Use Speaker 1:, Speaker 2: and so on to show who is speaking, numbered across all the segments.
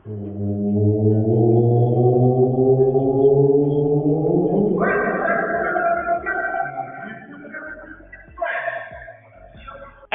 Speaker 1: And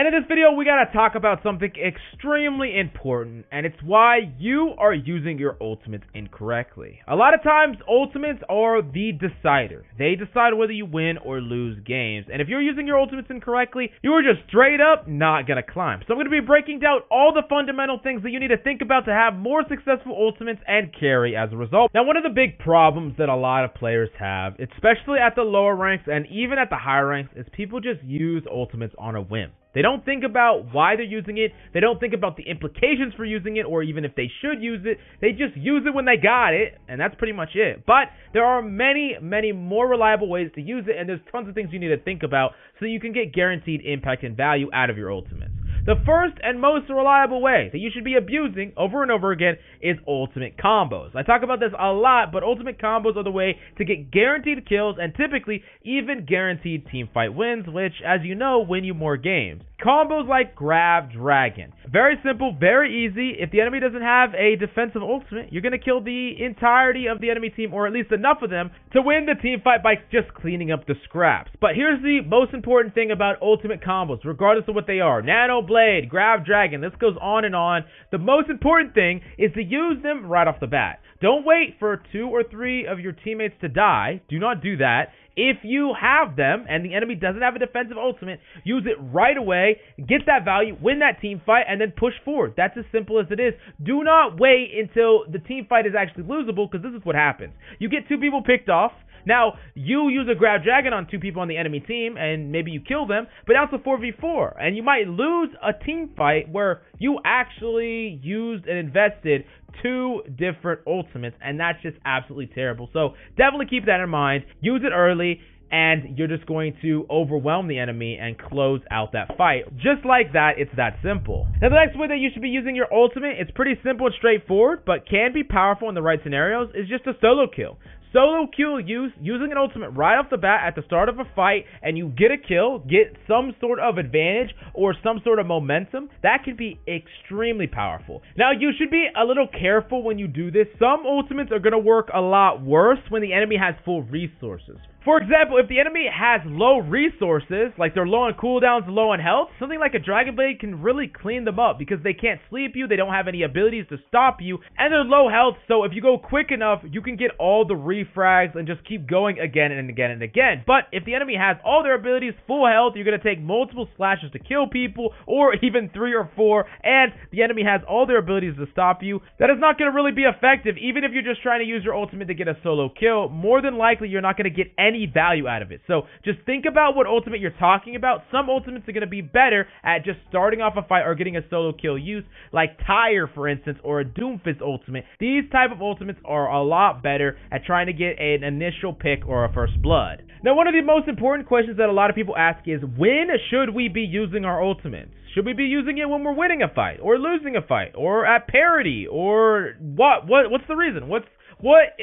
Speaker 1: in this video, we gotta talk about something extremely important, and it's why you are using your ultimates incorrectly. A lot of times, ultimates are the decider. They decide whether you win or lose games, and if you're using your ultimates incorrectly, you are just straight up not gonna climb. So I'm gonna be breaking down all the fundamental things that you need to think about to have more successful ultimates and carry as a result. Now, one of the big problems that a lot of players have, especially at the lower ranks and even at the higher ranks, is people just use ultimates on a whim. They don't think about why they're using it. They don't think about the implications for using it, or even if they should use it. They just use it when they got it, and that's pretty much it. But there are many, many more reliable ways to use it, and there's tons of things you need to think about so you can get guaranteed impact and value out of your ultimates. The first and most reliable way that you should be abusing over and over again is ultimate combos. I talk about this a lot, but ultimate combos are the way to get guaranteed kills and typically even guaranteed teamfight wins, which, as you know, win you more games. Combos like Grab Dragon. Very simple, very easy. If the enemy doesn't have a defensive ultimate, you're going to kill the entirety of the enemy team, or at least enough of them, to win the team fight by just cleaning up the scraps. But here's the most important thing about ultimate combos, regardless of what they are. Nano Blade, Grab Dragon, this goes on and on. The most important thing is to use them right off the bat. Don't wait for 2 or 3 of your teammates to die. Do not do that. If you have them and the enemy doesn't have a defensive ultimate, use it right away, get that value, win that team fight, and then push forward. That's as simple as it is. Do not wait until the team fight is actually losable, because this is what happens. You get 2 people picked off. Now, you use a Grab Dragon on 2 people on the enemy team, and maybe you kill them, but now it's a 4v4, and you might lose a team fight where you actually used and invested 2 different ultimates, and that's just absolutely terrible. So definitely keep that in mind. Use it early, and you're just going to overwhelm the enemy and close out that fight. Just like that, it's that simple. Now, the next way that you should be using your ultimate, it's pretty simple and straightforward, but can be powerful in the right scenarios, is just a solo kill. Solo kill using an ultimate right off the bat at the start of a fight, and you get a kill, get some sort of advantage or some sort of momentum, that can be extremely powerful. Now, you should be a little careful when you do this. Some ultimates are going to work a lot worse when the enemy has full resources. For example, if the enemy has low resources, like they're low on cooldowns, low on health, something like a Dragon Blade can really clean them up, because they can't sleep you, they don't have any abilities to stop you, and they're low health, so if you go quick enough, you can get all the refrags and just keep going again and again and again. But if the enemy has all their abilities full health, you're going to take multiple slashes to kill people, or even 3 or 4, and the enemy has all their abilities to stop you. That is not going to really be effective. Even if you're just trying to use your ultimate to get a solo kill, more than likely you're not going to get any value out of it. So just think about what ultimate you're talking about. Some ultimates are going to be better at just starting off a fight or getting a solo kill use, like Tyre, for instance, or a Doomfist ultimate. These type of ultimates are a lot better at trying to get an initial pick or a first blood. Now, one of the most important questions that a lot of people ask is, when should we be using our ultimates? Should we be using it when we're winning a fight, or losing a fight, or at parity, or what's the reason? What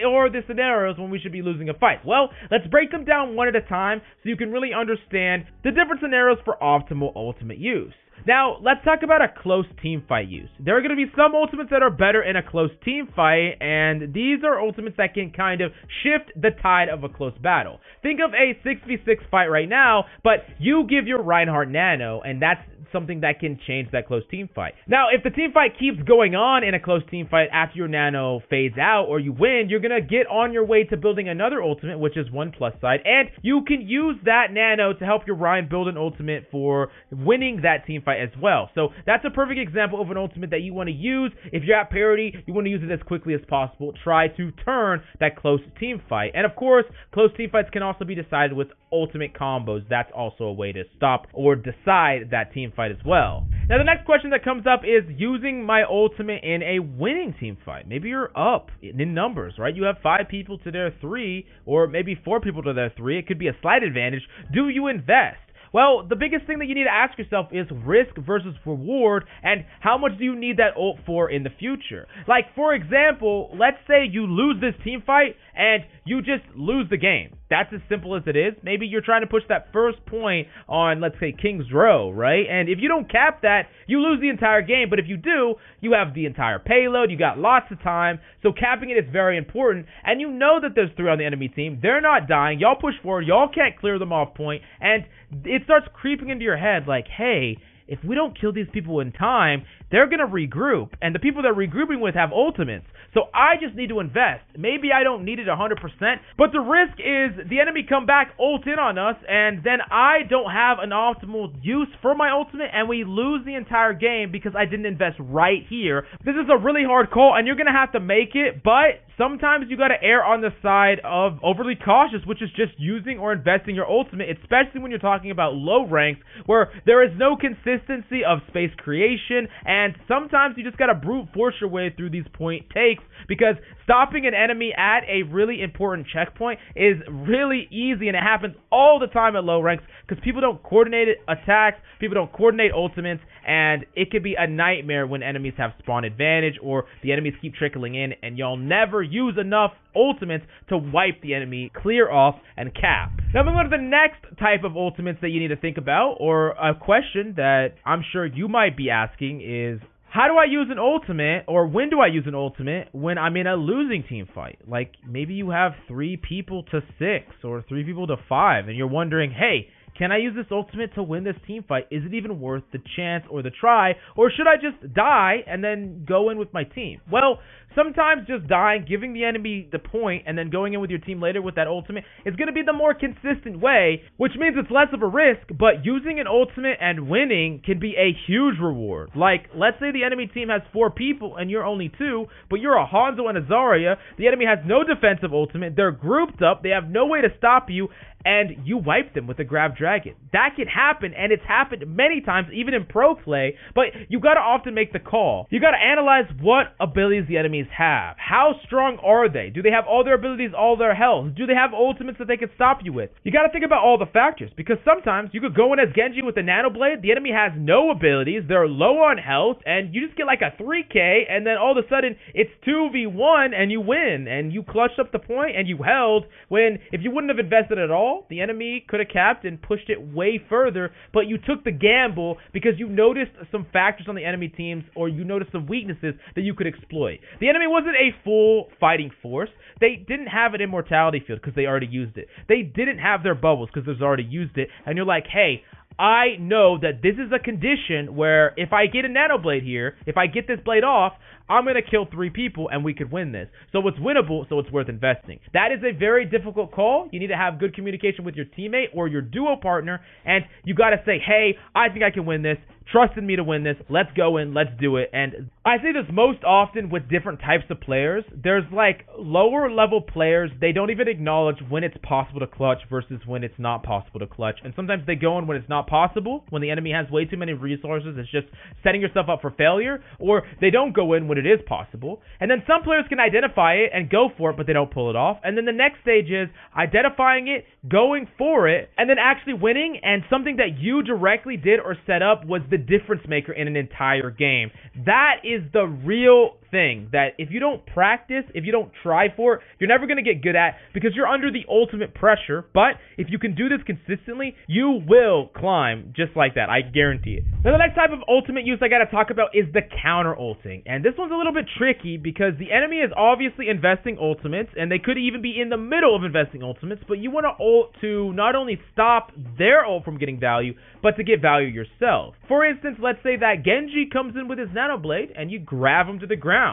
Speaker 1: are the scenarios when we should be losing a fight? Well, let's break them down one at a time so you can really understand the different scenarios for optimal ultimate use. Now, let's talk about a close team fight use. There are going to be some ultimates that are better in a close team fight, and these are ultimates that can kind of shift the tide of a close battle. Think of a 6v6 fight right now, but you give your Reinhardt Nano, and that's something that can change that close team fight. Now, if the team fight keeps going on in a close team fight after your Nano fades out or you win, you're going to get on your way to building another ultimate, which is one plus side, and you can use that Nano to help your Rein build an ultimate for winning that team fight as well. So that's a perfect example of an ultimate that you want to use. If you're at parity, you want to use it as quickly as possible. Try to turn that close team fight. And of course, close team fights can also be decided with ultimate combos. That's also a way to stop or decide that team fight as well. Now, the next question that comes up is using my ultimate in a winning team fight. Maybe you're up in numbers, right? You have 5 people to their 3, or maybe 4 people to their 3. It could be a slight advantage. Do you invest? Well, the biggest thing that you need to ask yourself is risk versus reward, and how much do you need that ult for in the future? Like, for example, let's say you lose this team fight and you just lose the game. That's as simple as it is. Maybe you're trying to push that first point on, let's say, King's Row, right? And if you don't cap that, you lose the entire game. But if you do, you have the entire payload. You got lots of time. So capping it is very important. And you know that there's 3 on the enemy team. They're not dying. Y'all push forward. Y'all can't clear them off point. And it starts creeping into your head like, hey, if we don't kill these people in time, they're going to regroup. And the people they're regrouping with have ultimates. So I just need to invest. Maybe I don't need it 100%, but the risk is the enemy come back, ult in on us, and then I don't have an optimal use for my ultimate, and we lose the entire game because I didn't invest right here. This is a really hard call, and you're going to have to make it, but sometimes you got to err on the side of overly cautious, which is just using or investing your ultimate, especially when you're talking about low ranks where there is no consistency of space creation, and sometimes you just got to brute force your way through these point takes, because stopping an enemy at a really important checkpoint is really easy, and it happens all the time at low ranks because people don't coordinate attacks, people don't coordinate ultimates, and it could be a nightmare when enemies have spawn advantage or the enemies keep trickling in and y'all never use enough ultimates to wipe the enemy clear off and cap. Now moving on to the next type of ultimates that you need to think about, or a question that I'm sure you might be asking is, how do I use an ultimate, or when do I use an ultimate when I'm in a losing team fight? Like, maybe you have 3 people to 6 or 3 people to 5, and you're wondering, hey, can I use this ultimate to win this team fight? Is it even worth the chance or the try, or should I just die and then go in with my team? Well, sometimes just dying, giving the enemy the point, and then going in with your team later with that ultimate is going to be the more consistent way, which means it's less of a risk, but using an ultimate and winning can be a huge reward. Like, let's say the enemy team has 4 people and you're only 2, but you're a Hanzo and a Zarya. The enemy has no defensive ultimate. They're grouped up. They have no way to stop you, and you wipe them with a Grab Dragon. That can happen, and it's happened many times, even in pro play, but you got to often make the call. You got to analyze what abilities the enemies have. How strong are they? Do they have all their abilities, all their health? Do they have ultimates that they can stop you with? You got to think about all the factors, because sometimes you could go in as Genji with a Nano Blade, the enemy has no abilities, they're low on health, and you just get like a 3k, and then all of a sudden, it's 2v1, and you win, and you clutched up the point, and you held, when if you wouldn't have invested at all, the enemy could have capped and pushed it way further, but you took the gamble because you noticed some factors on the enemy teams, or you noticed some weaknesses that you could exploit. The enemy wasn't a full fighting force. They didn't have an immortality field because they already used it. They didn't have their bubbles because they've already used it, and you're like, hey, I know that this is a condition where if I get a Nano Blade here, if I get this blade off, I'm going to kill 3 people and we could win this. So it's winnable, so it's worth investing. That is a very difficult call. You need to have good communication with your teammate or your duo partner, and you got to say, hey, I think I can win this. Trust in me to win this. Let's go in. Let's do it. And I say this most often with different types of players. There's like lower level players. They don't even acknowledge when it's possible to clutch versus when it's not possible to clutch. And sometimes they go in when it's not possible, when the enemy has way too many resources. It's just setting yourself up for failure. Or they don't go in when it is possible. And then some players can identify it and go for it, but they don't pull it off. And then the next stage is identifying it, going for it, and then actually winning. And something that you directly did or set up was the difference maker in an entire game. That is the real thing that if you don't practice, if you don't try for it, you're never going to get good at, because you're under the ultimate pressure. But if you can do this consistently, you will climb just like that. I guarantee it. Now the next type of ultimate use I got to talk about is the counter ulting. And this one's a little bit tricky because the enemy is obviously investing ultimates, and they could even be in the middle of investing ultimates, but you want to ult to not only stop their ult from getting value, but to get value yourself. For instance, let's say that Genji comes in with his Nano Blade and you grab him to the ground.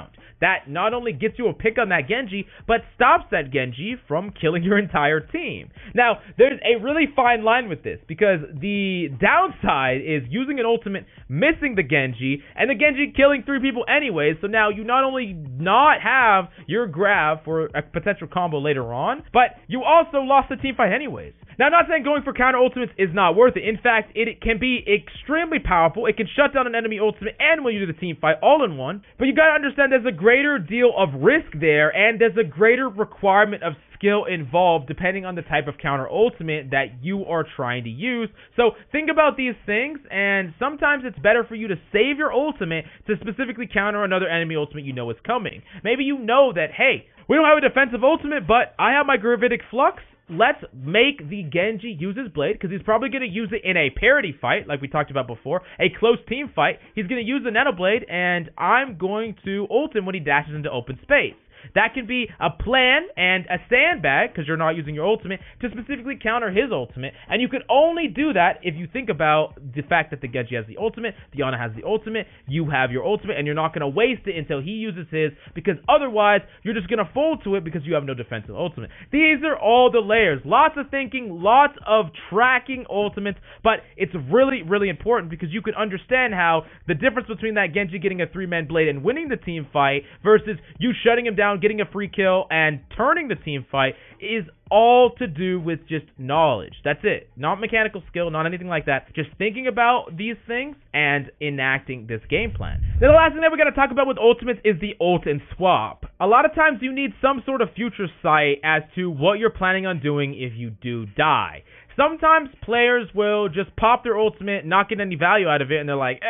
Speaker 1: That not only gets you a pick on that Genji, but stops that Genji from killing your entire team. Now, there's a really fine line with this, because the downside is using an ultimate, missing the Genji, and the Genji killing 3 people anyways, so now you not only not have your grab for a potential combo later on, but you also lost the team fight anyways. Now, I'm not saying going for counter ultimates is not worth it. In fact, it can be extremely powerful. It can shut down an enemy ultimate and win you the team fight all in one. But you gotta understand there's a greater deal of risk there, and there's a greater requirement of skill involved depending on the type of counter ultimate that you are trying to use. So think about these things, and sometimes it's better for you to save your ultimate to specifically counter another enemy ultimate you know is coming. Maybe you know that, hey, we don't have a defensive ultimate, but I have my Gravitic Flux, let's make the Genji use his blade, because he's probably going to use it in a parity fight, like we talked about before, a close team fight. He's going to use the Nano Blade, and I'm going to ult him when he dashes into open space. That can be a plan and a sandbag, because you're not using your ultimate, to specifically counter his ultimate. And you can only do that if you think about the fact that the Genji has the ultimate, the Ana has the ultimate, you have your ultimate, and you're not going to waste it until he uses his, because otherwise you're just going to fold to it because you have no defensive ultimate. These are all the layers. Lots of thinking, lots of tracking ultimates, but it's really, really important because you can understand how the difference between that Genji getting a 3-man blade and winning the team fight versus you shutting him down, getting a free kill, and turning the team fight is all to do with just knowledge. That's it. Not mechanical skill, not anything like that. Just thinking about these things and enacting this game plan. Now, the last thing that we're going to talk about with ultimates is the ult and swap. A lot of times you need some sort of future sight as to what you're planning on doing if you do die. Sometimes players will just pop their ultimate, not get any value out of it, and they're like,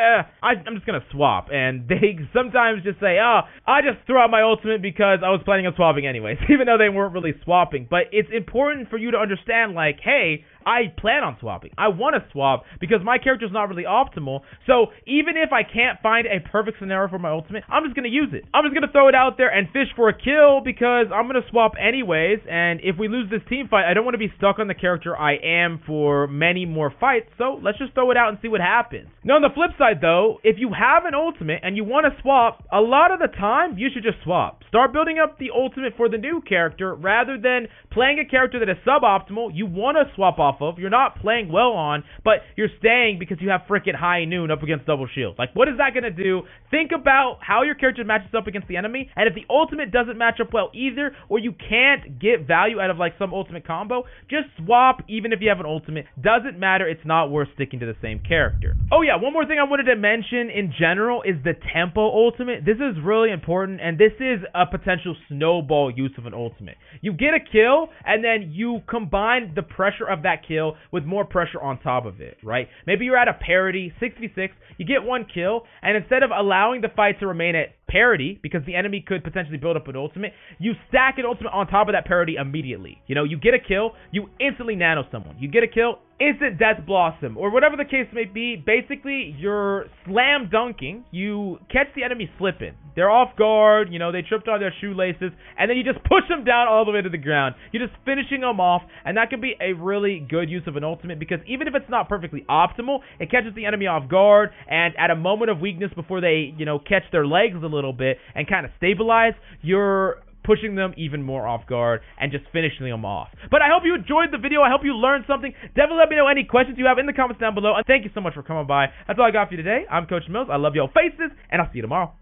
Speaker 1: I'm just going to swap. And they sometimes just say, I just threw out my ultimate because I was planning on swapping anyways, even though they weren't really swapping. But it's important for you to understand, like, hey, I plan on swapping. I want to swap because my character's not really optimal. So even if I can't find a perfect scenario for my ultimate, I'm just going to use it. I'm just going to throw it out there and fish for a kill because I'm going to swap anyways. And if we lose this team fight, I don't want to be stuck on the character I am for many more fights. So let's just throw it out and see what happens. Now, on the flip side, though, if you have an ultimate and you want to swap, a lot of the time, you should just swap. Start building up the ultimate for the new character rather than playing a character that is suboptimal. You want to swap off of, you're not playing well on, but you're staying because you have freaking High Noon up against double shield. Like, what is that going to do? Think about how your character matches up against the enemy, and if the ultimate doesn't match up well either, or you can't get value out of like some ultimate combo, just swap even if you have an ultimate. Doesn't matter, it's not worth sticking to the same character. Oh yeah, one more thing I wanted to mention in general is the tempo ultimate. This is really important, and this is a potential snowball use of an ultimate. You get a kill, and then you combine the pressure of that kill with more pressure on top of it, right? Maybe you're at a parity, 6v6, you get one kill, and instead of allowing the fight to remain at parity, because the enemy could potentially build up an ultimate, you stack an ultimate on top of that parity immediately. You know, you get a kill, you instantly nano someone. You get a kill, instant Death Blossom, or whatever the case may be. Basically, you're slam dunking, you catch the enemy slipping. They're off guard, you know, they tripped on their shoelaces, and then you just push them down all the way to the ground. You're just finishing them off, and that can be a really good use of an ultimate, because even if it's not perfectly optimal, it catches the enemy off guard, and at a moment of weakness before they, you know, catch their legs a little bit and kind of stabilize, you're pushing them even more off guard and just finishing them off. But I hope you enjoyed the video. I hope you learned something. Definitely let me know any questions you have in the comments down below. And thank you so much for coming by. That's all I got for you today. I'm Coach Mills. I love y'all faces, and I'll see you tomorrow.